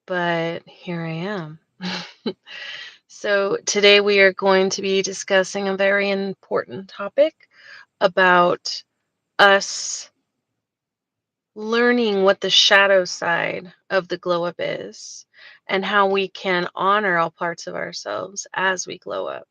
but here I am. So, today we are going to be discussing a very important topic about us learning what the shadow side of the glow up is and how we can honor all parts of ourselves as we glow up.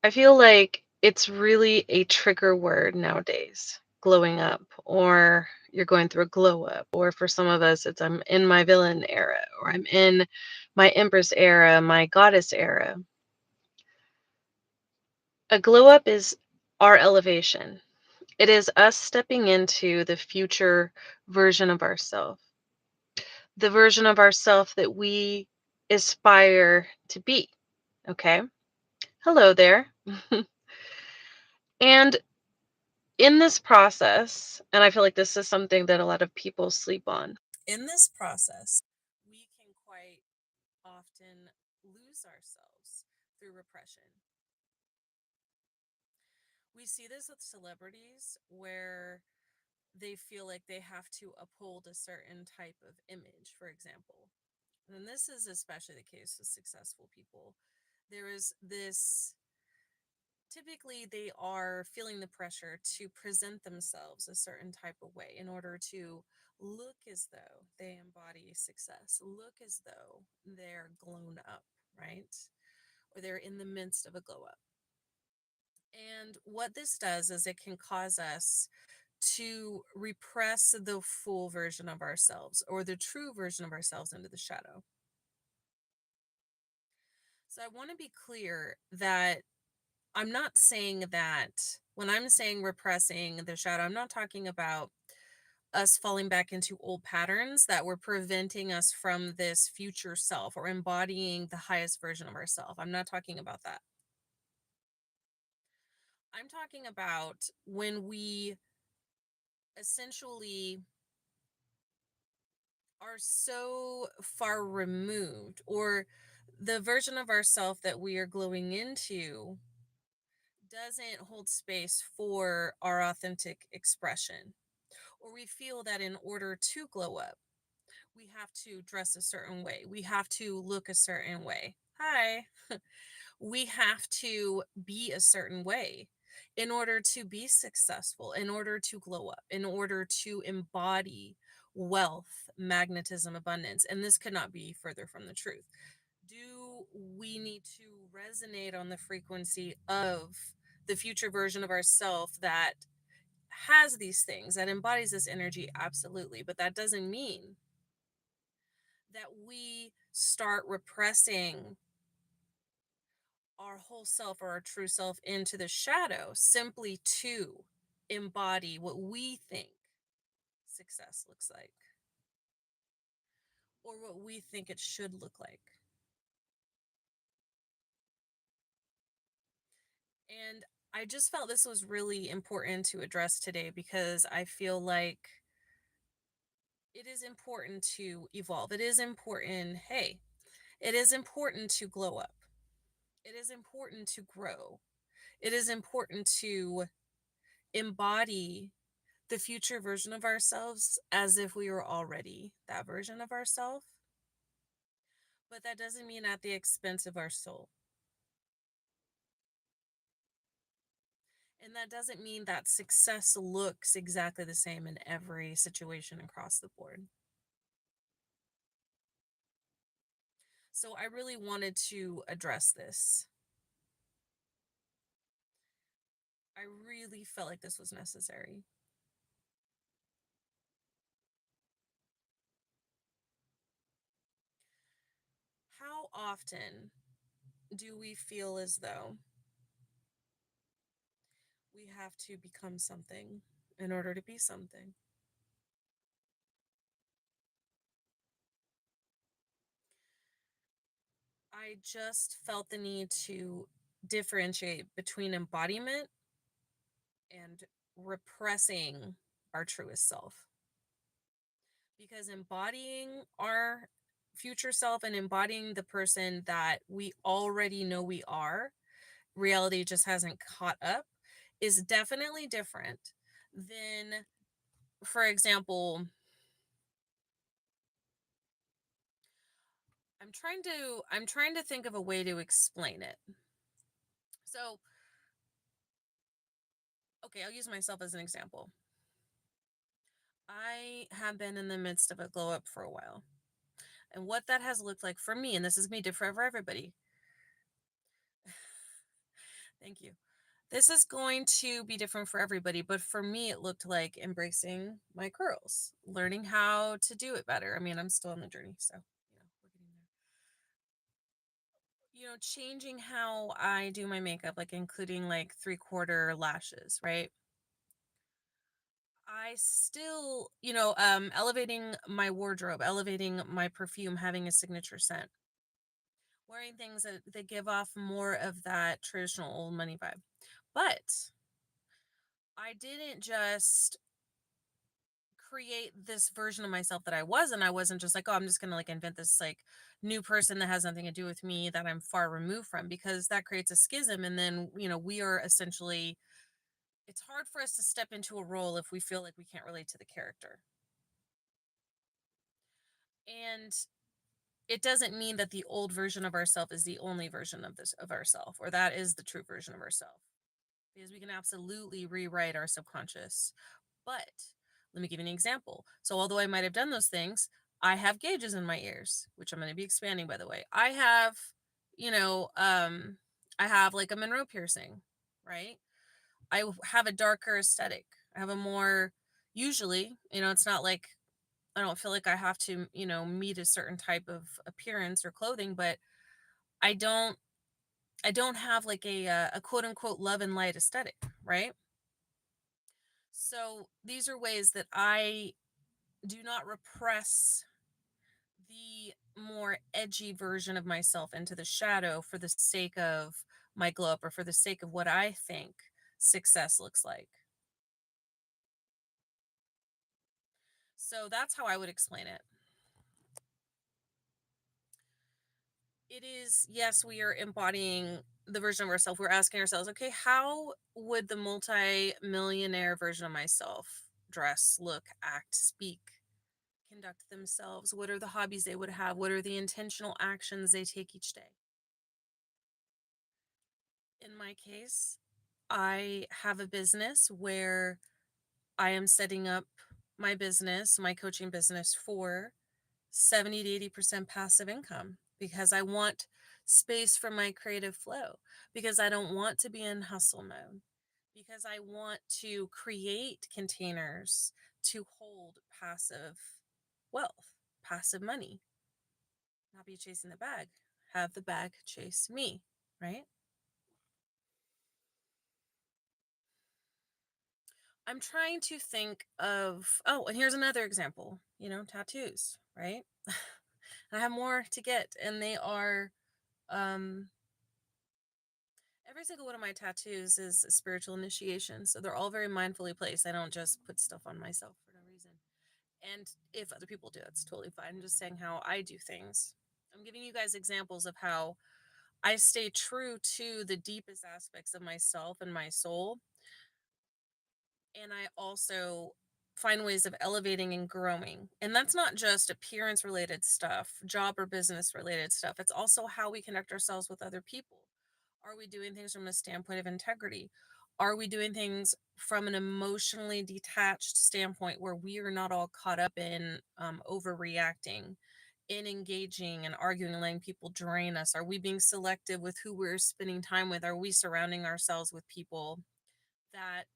I feel like it's really a trigger word nowadays, glowing up, or you're going through a glow up, or for some of us, it's I'm in my villain era, or I'm in my empress era, my goddess era. A glow up is our elevation. It is us stepping into the future version of ourself, the version of ourself that we aspire to be. Okay. Hello there. And in this process, and I feel like this is something that a lot of people sleep on. In this process, we can quite often lose ourselves through repression. We see this with celebrities where they feel like they have to uphold a certain type of image, for example. And this is especially the case with successful people. There is this typically they are feeling the pressure to present themselves a certain type of way in order to look as though they embody success, look as though they're glown up, right? Or they're in the midst of a glow up. And what this does is it can cause us to repress the full version of ourselves or the true version of ourselves into the shadow. So I want to be clear that I'm not saying that when I'm saying repressing the shadow, I'm not talking about us falling back into old patterns that were preventing us from this future self or embodying the highest version of ourselves. I'm not talking about that. I'm talking about when we essentially are so far removed, or the version of ourself that we are glowing into doesn't hold space for our authentic expression, or we feel that in order to glow up, we have to dress a certain way, we have to look a certain way. Hi. We have to be a certain way in order to be successful, in order to glow up, in order to embody wealth, magnetism, abundance. And this could not be further from the truth. Do we need to resonate on the frequency of the future version of ourself that has these things, that embodies this energy? Absolutely. But that doesn't mean that we start repressing our whole self or our true self into the shadow simply to embody what we think success looks like or what we think it should look like. And I just felt this was really important to address today because I feel like it is important to evolve. It is important, hey, it is important to glow up. It is important to grow. It is important to embody the future version of ourselves as if we were already that version of ourselves. But that doesn't mean at the expense of our soul. And that doesn't mean that success looks exactly the same in every situation across the board. So I really wanted to address this. I really felt like this was necessary. How often do we feel as though we have to become something in order to be something? I just felt the need to differentiate between embodiment and repressing our truest self. Because embodying our future self and embodying the person that we already know we are, reality just hasn't caught up, is definitely different than, for example, I'm trying to think of a way to explain it. So, okay, I'll use myself as an example. I have been in the midst of a glow up for a while. And what that has looked like for me, and this is going to be different for everybody. Thank you. This is going to be different for everybody, but for me, it looked like embracing my curls, learning how to do it better. I mean, I'm still on the journey, so we're getting there. Changing how I do my makeup, like including like 3/4 lashes, right? I still, elevating my wardrobe, elevating my perfume, having a signature scent, wearing things that give off more of that traditional old money vibe. But I didn't just create this version of myself that I wasn't just like, oh, I'm just gonna like invent this like new person that has nothing to do with me that I'm far removed from, because that creates a schism. And then, we are essentially, it's hard for us to step into a role if we feel like we can't relate to the character. And it doesn't mean that the old version of ourself is the only version of this of ourself, or that is the true version of ourself, because we can absolutely rewrite our subconscious. But let me give you an example. So although I might have done those things, I have gauges in my ears, which I'm going to be expanding, by the way. You know, um, I have like a Monroe piercing, right? Have a darker aesthetic. I have a more, usually, it's not like I don't feel like I have to, meet a certain type of appearance or clothing, but I don't, I don't have like a quote unquote love and light aesthetic, right? So these are ways that I do not repress the more edgy version of myself into the shadow for the sake of my glow up, or for the sake of what I think success looks like. So that's how I would explain it. It is, yes, we are embodying the version of ourselves. We're asking ourselves, okay, how would the multi-millionaire version of myself dress, look, act, speak, conduct themselves? What are the hobbies they would have? What are the intentional actions they take each day? In my case, I have a business where I am setting up my business, my coaching business, for 70 to 80% passive income, because I want space for my creative flow, because I don't want to be in hustle mode, because I want to create containers to hold passive wealth, passive money, not be chasing the bag, have the bag chase me, right? I'm trying to think of, oh, and here's another example, tattoos, right? I have more to get, and they are, um, every single one of my tattoos is a spiritual initiation. So they're all very mindfully placed. I don't just put stuff on myself for no reason. And if other people do, that's totally fine. I'm just saying how I do things. I'm giving you guys examples of how I stay true to the deepest aspects of myself and my soul, and I also find ways of elevating and growing. And that's not just appearance related stuff, job or business related stuff. It's also how we connect ourselves with other people. Are we doing things from a standpoint of integrity? Are we doing things from an emotionally detached standpoint, where we are not all caught up in overreacting, in engaging and arguing and letting people drain us? Are we being selective with who we're spending time with? Are we surrounding ourselves with people that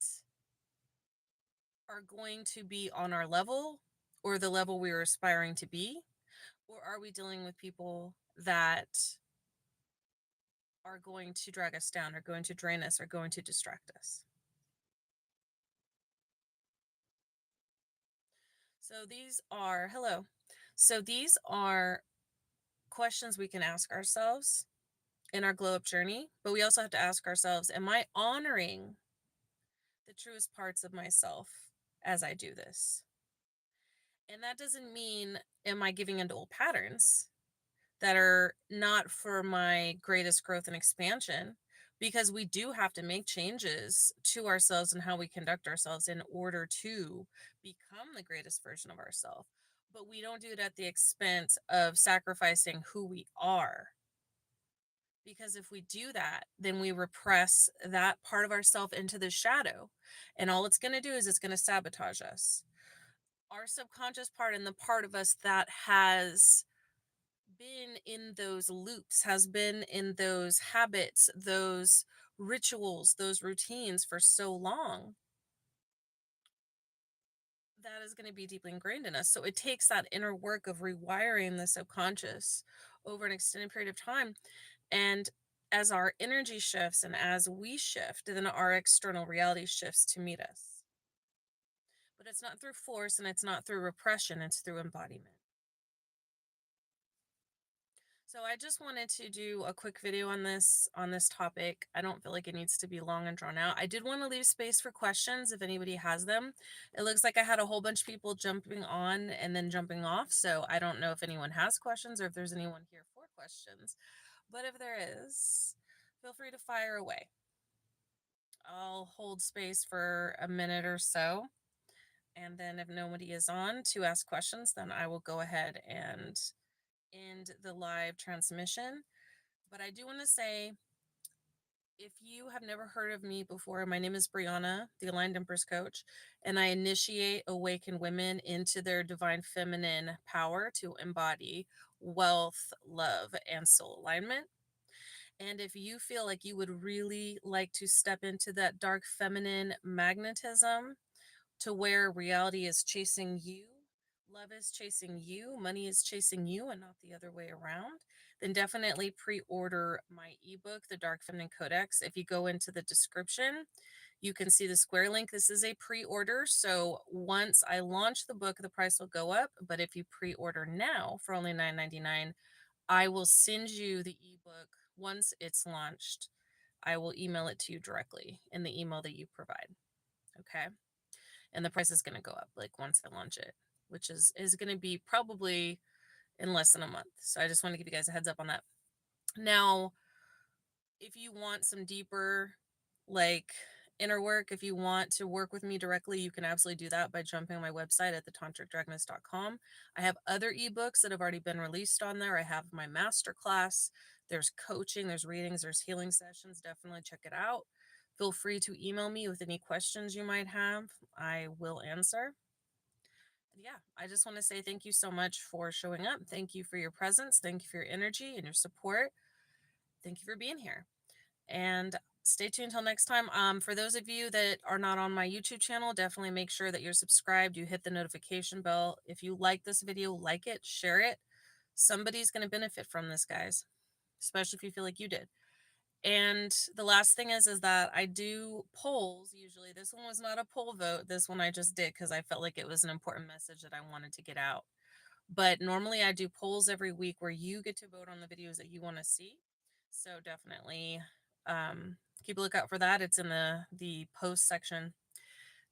are going to be on our level, or the level we are aspiring to be? Or are we dealing with people that are going to drag us down, or going to drain us, or going to distract us? Hello. So these are questions we can ask ourselves in our glow up journey, but we also have to ask ourselves, am I honoring the truest parts of myself as I do this? And that doesn't mean, am I giving into old patterns that are not for my greatest growth and expansion, because we do have to make changes to ourselves and how we conduct ourselves in order to become the greatest version of ourselves. but we don't do it at the expense of sacrificing who we are. Because if we do that, then we repress that part of ourself into the shadow. And all it's going to do is it's going to sabotage us. Our subconscious part and the part of us that has been in those loops, has been in those habits, those rituals, those routines for so long, that is going to be deeply ingrained in us. So it takes that inner work of rewiring the subconscious over an extended period of time. And as our energy shifts and as we shift, then our external reality shifts to meet us. But it's not through force and it's not through repression, it's through embodiment. So I just wanted to do a quick video on this topic. I don't feel like it needs to be long and drawn out. I did want to leave space for questions if anybody has them. It looks like I had a whole bunch of people jumping on and then jumping off, so I don't know if anyone has questions or if there's anyone here for questions. But if there is, feel free to fire away. I'll hold space for a minute or so. And then if nobody is on to ask questions, then I will go ahead and end the live transmission. But I do want to say, if you have never heard of me before, my name is Brianna, the Aligned Empress Coach, and I initiate awakened women into their divine feminine power to embody wealth, love, and soul alignment. And if you feel like you would really like to step into that dark feminine magnetism to where reality is chasing you, love is chasing you, money is chasing you, and not the other way around, then definitely pre order my ebook, The Dark Feminine Codex. If you go into the description, you can see the square link. This is a pre order. So once I launch the book, the price will go up. But if you pre order now for only $9.99, I will send you the ebook once it's launched. I will email it to you directly in the email that you provide. Okay. And the price is going to go up like once I launch it, which is going to be probably in less than a month. So I just want to give you guys a heads up on that. Now, if you want some deeper, like, inner work, if you want to work with me directly, you can absolutely do that by jumping on my website at thetantricdragoness.com. I have other ebooks that have already been released on there. I have my masterclass. There's coaching, there's readings, there's healing sessions. Definitely check it out. Feel free to email me with any questions you might have. I will answer. Yeah, I just want to say thank you so much for showing up. Thank you for your presence. Thank you for your energy and your support. Thank you for being here. And stay tuned until next time. For those of you that are not on my YouTube channel, definitely make sure that you're subscribed. You hit the notification bell. If you like this video, like it, share it. Somebody's going to benefit from this, guys, especially if you feel like you did. And the last thing is that I do polls usually. This one was not a poll vote. This one I just did because I felt like it was an important message that I wanted to get out. But normally I do polls every week where you get to vote on the videos that you want to see. So definitely keep a lookout for that. It's in the post section.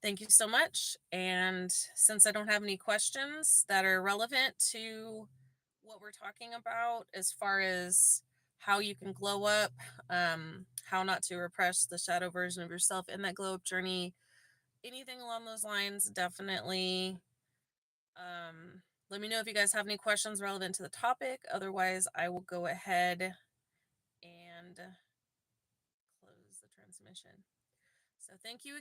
Thank you so much. And since I don't have any questions that are relevant to what we're talking about as far as how you can glow up, how not to repress the shadow version of yourself in that glow up journey, anything along those lines, definitely let me know if you guys have any questions relevant to the topic. Otherwise, I will go ahead and close the transmission. So thank you